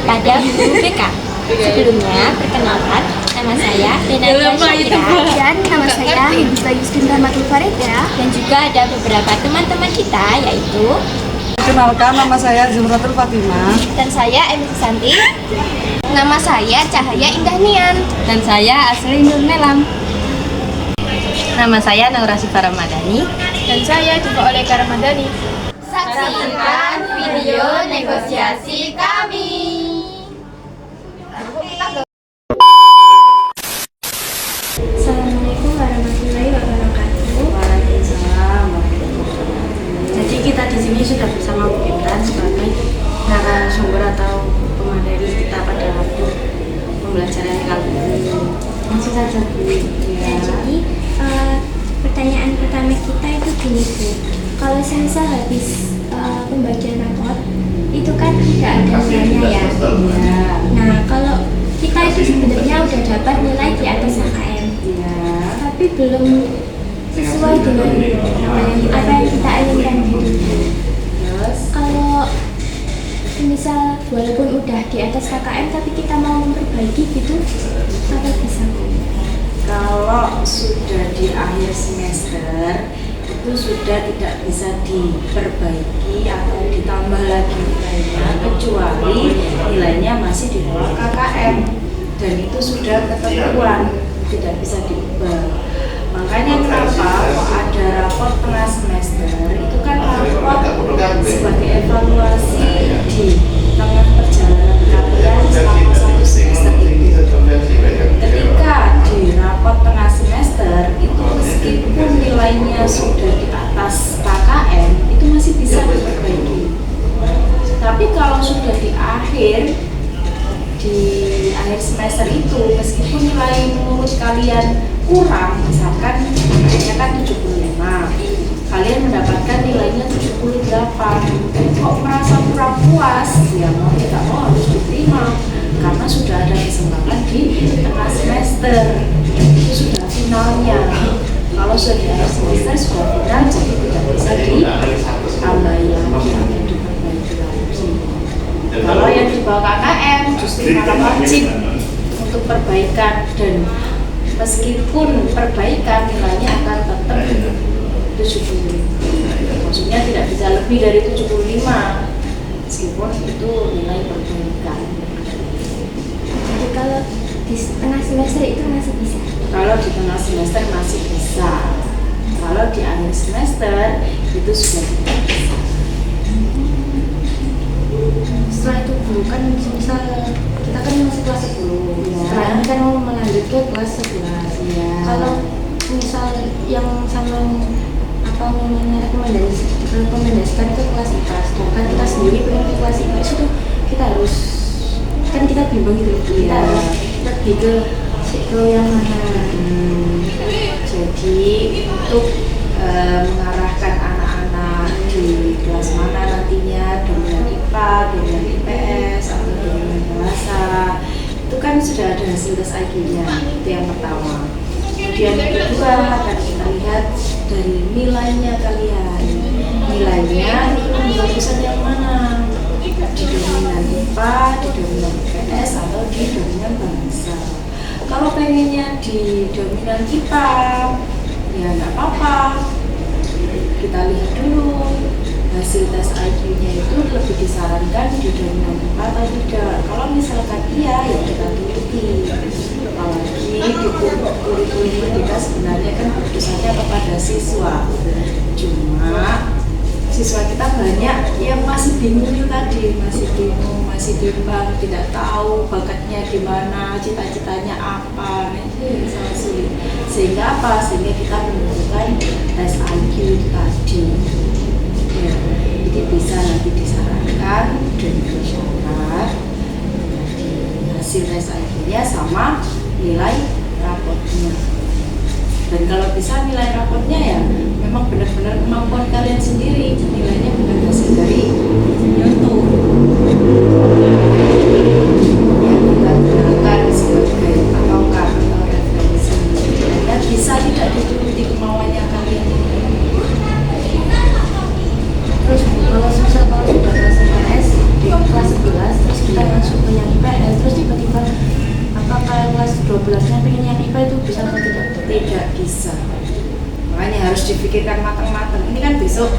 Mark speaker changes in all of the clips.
Speaker 1: kepada guru BK. Sebelumnya, perkenalkan, nama saya Renata Syakira
Speaker 2: Dan nama saya Hibisla Yustin Rahmatul Farida.
Speaker 1: dan juga ada beberapa teman-teman kita yaitu
Speaker 3: Perkenalkan, nama saya Zumratul Fatimah.
Speaker 2: Dan saya Emi Susanti. Nama saya Cahaya Indah Nian.
Speaker 1: dan saya Asli Nur Melam.
Speaker 4: Nama saya Naura Sifa Ramadhani.
Speaker 2: Dan saya juga Oleka Ramadhani.
Speaker 1: Saksikan video negosiasi kami.
Speaker 2: Assalamualaikum warahmatullahi wabarakatuh.
Speaker 4: Waalaikumsalam warahmatullahi wabarakatuh. Jadi kita di sini sudah bersama Bu Imran sebagai narasumber atau pemateri kita pada waktu pembelajaran kali ini. Langsung saja Bu.
Speaker 2: Ya, jadi pertanyaan pertama kita itu gini Bu, kalau semisal habis pembagian raport itu kan tidak ada nilainya ya. Nah kalau kita itu sebenarnya udah dapat nilai di atas KKM, tapi belum sesuai dengan apa yang kita inginkan gitu.
Speaker 4: Terus
Speaker 2: Kalau misal walaupun udah di atas KKM tapi kita mau memperbaiki gitu, apa bisa Bu?
Speaker 4: kalau sudah di akhir semester itu sudah tidak bisa diperbaiki atau ditambah lagi nilainya kecuali nilainya masih di bawah KKM dan itu sudah ketentuan tidak bisa diubah. Makanya kenapa kok ada rapor tengah semester itu kan rapor sebagai evaluasi di tengah perjalanan kalian selama satu semester itu. Ketika di rapor tengah semester itu meskipun nilainya sudah di atas KKM itu masih bisa diperbaiki. Tapi kalau sudah di akhir semester itu meskipun nilai menurut kalian kurang, misalkan nilainya kan 75, kalian mendapatkan nilainya 78, kok merasa kurang puas, ya mau tidak mau harus diterima karena sudah ada kesempatan di tengah semester, itu sudah finalnya. Kalau sudah di akhir semester sudah final, jadi tidak bisa ditambahi lagi atau diperbaiki lagi. Kalau yang di bawah KKM justru malah wajib untuk perbaikan dan meskipun perbaikan nilainya akan tetap 70. Maksudnya tidak bisa lebih dari 75 meskipun itu nilai perbaikan.
Speaker 2: Jadi kalau di tengah semester itu masih bisa.
Speaker 4: Kalau di tengah semester masih bisa. Kalau di akhir semester itu sudah tidak bisa.
Speaker 5: Setelah itu Bu, kan misal kita kan masih kelas 10
Speaker 4: Ya.
Speaker 5: setelah ini kan mau melanjut ke kelas 11
Speaker 4: Ya.
Speaker 5: Kalau misal yang sama rekomendasikan ke kelas IPA, sedangkan kita sendiri pengen ke kelas IPA itu kita harus, kan kita bimbang gitu, kita
Speaker 4: Ya.
Speaker 5: harus pergi ke yang mana.
Speaker 4: Jadi untuk mengarahkan anak-anak di kelas mana nantinya dominan IPA, dominan IPS, atau dominan bahasa, itu kan sudah ada hasil tes IQ-nya, itu yang pertama. Kemudian yang kedua akan kita lihat dari nilainya kalian, nilainya itu jurusan yang mana, di dominan IPA, di dominan IPS, atau di dominan bahasa. Kalau pengennya di dominan IPA, ya nggak apa-apa, kita lihat dulu hasil tes IQ-nya itu lebih disarankan di dominan IPA atau tidak. Kalau misalkan iya, ya kita turuti. Apalagi di kurikulum kita sebenarnya kan fokusnya kepada siswa. Cuma siswa kita banyak yang masih bingung itu tadi, masih bingung, masih bimbang, tidak tahu bakatnya di mana, cita-citanya apa, itu yang sangat sulit. Sehingga apa? Sehingga kita membutuhkan tes IQ tadi. Ya, jadi bisa nanti disarankan dan bersyarat di hasil tes IQ-nya sama nilai rapotnya. Dan kalau bisa nilai rapotnya ya memang benar-benar kemampuan kalian sendiri, nilainya bukan hasil dari YouTube yang kita gunakan sebagai patokan atau referensi, dan bisa tidak dituruti kemauannya kalian.
Speaker 5: Terus kalau sudah kelas IPS di kelas 11 terus kita masuk ke yang
Speaker 4: dipikirkan matang-matang. Ini kan besok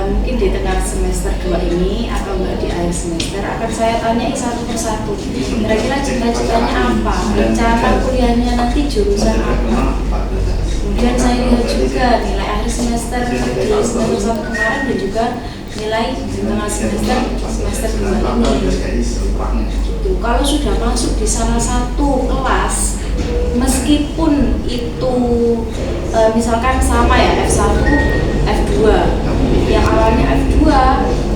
Speaker 4: mungkin di tengah semester 2 ini atau enggak di akhir semester akan saya tanyai satu persatu. Kira-kira cita-citanya apa? Rencana kuliahnya nanti jurusan apa? Kemudian saya lihat juga nilai akhir semester di semester 1 kemarin dan juga nilai di tengah semester 2 ini. Gitu. Kalau sudah masuk di salah satu kelas, meskipun itu misalkan sama ya F1, F2, yang awalnya F2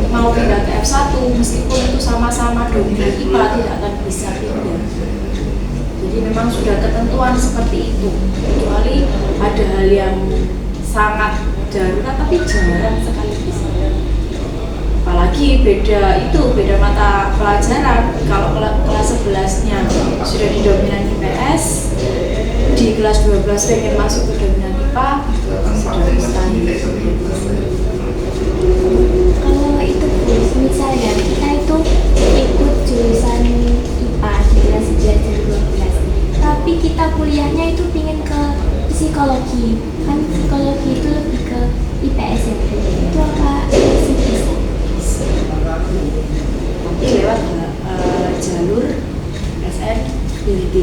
Speaker 4: mau pindah ke F1, meskipun itu sama-sama dominan IPA tidak akan bisa pindah. Jadi memang sudah ketentuan seperti itu, kecuali ada hal yang sangat darurat tapi jarang sekali bisa. Apalagi beda mata pelajaran. Kalau kelas 11-nya sudah di dominan IPS, di kelas 12 pengen masuk ke dominan IPA, sudah mustahil.
Speaker 2: Kalau itu misalnya kita itu ikut jurusan IPA di kelas 11 dan 12, tapi kita kuliahnya itu pingin ke psikologi, kan psikologi itu lebih ke IPS ya, itu apa sih bisa?
Speaker 4: Nanti lewat jalur SNBD,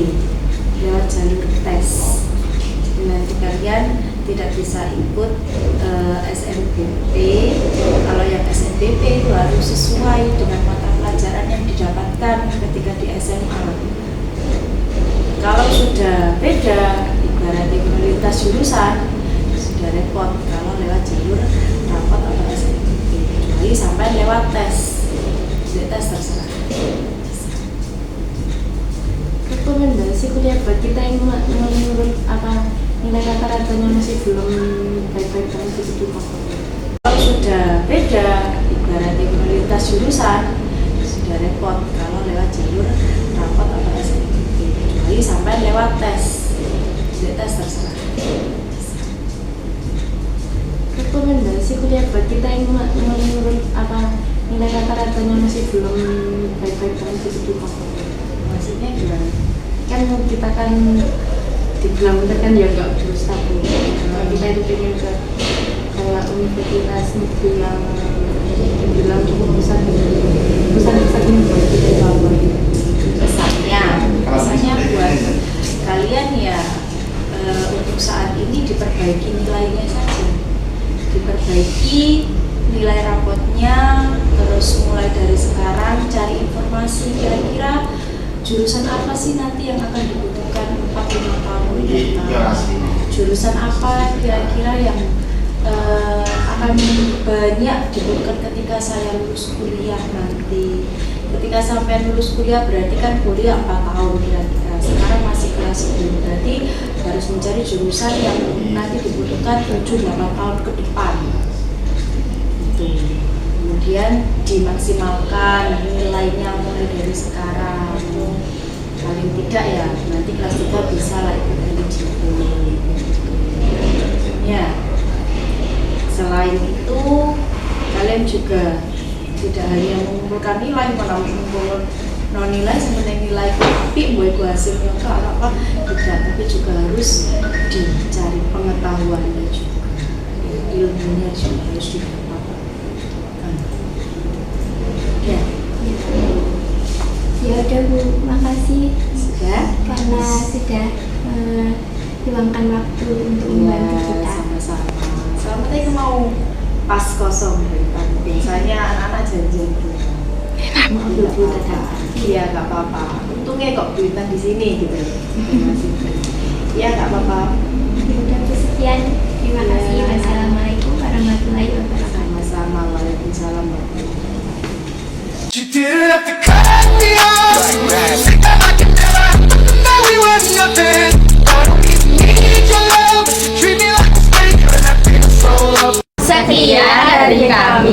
Speaker 4: lewat jalur tes. Jadi nanti kalian tidak bisa ikut SNBP. Kalau yang SNBP itu harus sesuai dengan mata pelajaran yang didapatkan ketika di SMA. Kalau sudah beda, ibaratnya prioritas jurusan, sudah repot kalau lewat jalur rapot atau SNBP. Kecuali sampai lewat tes. Jadi tes terserah.
Speaker 5: Rekomendasi kuliah buat kita yang menurut apa nilai rata-ratanya masih belum baik-baik banget itu apa?
Speaker 4: Kalau sudah beda, ibaratnya prioritas jurusan, sudah repot kalau lewat jalur rapot atau SNBP. Kecuali sampai lewat tes. Jadi tes terserah.
Speaker 5: Rekomendasi kuliah buat kita yang menurut apa nilai rata-ratanya masih belum baik-baik banget itu apa?
Speaker 4: Maksudnya gimana?
Speaker 5: Kan kita kan dibilang kita kan ya nggak terus stabil. Kalau kita itu pengen ke kayak universitas negeri yang bilang cukup besar ini buat kita itu apa gitu.
Speaker 4: Pesannya buat kalian ya untuk saat ini diperbaiki nilainya saja, diperbaiki nilai rapotnya, terus mulai dari sekarang cari informasi kira-kira jurusan apa sih nanti yang akan dibutuhkan 4-5 tahun mendatang, jurusan apa kira-kira yang akan banyak dibutuhkan ketika saya lulus kuliah nanti. Ketika sampai lulus kuliah berarti kan kuliah 4 tahun kira-kira, sekarang masih kelas 10, berarti harus mencari jurusan yang nanti dibutuhkan 7-8 tahun ke depan. Kemudian dimaksimalkan nilainya mulai dari sekarang, paling tidak ya nanti kelas 3 bisa lah ikut eligible. Ya, selain itu kalian juga tidak hanya mengumpulkan nilai, malah mengumpulkan non nilai sebenarnya nilai tapi buat hasilnya apa tidak, tapi juga harus dicari pengetahuannya juga, ilmunya juga harus didapatkan.
Speaker 2: Ya udah Bu, makasih
Speaker 4: Sudah?
Speaker 2: karena sudah meluangkan waktu untuk membantu kita.
Speaker 4: Sama-sama. Selamat aja mau pas kosong biasanya anak-anak janjian gitu.
Speaker 2: Maaf Bu, tetap.
Speaker 4: Iya nggak apa-apa. Untungnya kok duitan di sini gitu. Iya nggak apa-apa.
Speaker 2: Ya udah Bu, sekian. Terima kasih. Wassalamualaikum warahmatullahi wabarakatuh.
Speaker 4: Sama-sama. Waalaikumsalam warahmatullahi wabarakatuh.
Speaker 6: You didn't have to cut me off like I can never know we were nothing. I don't even need your love, but you treat me like a stranger and I feel so loved.
Speaker 1: Sekian dari kami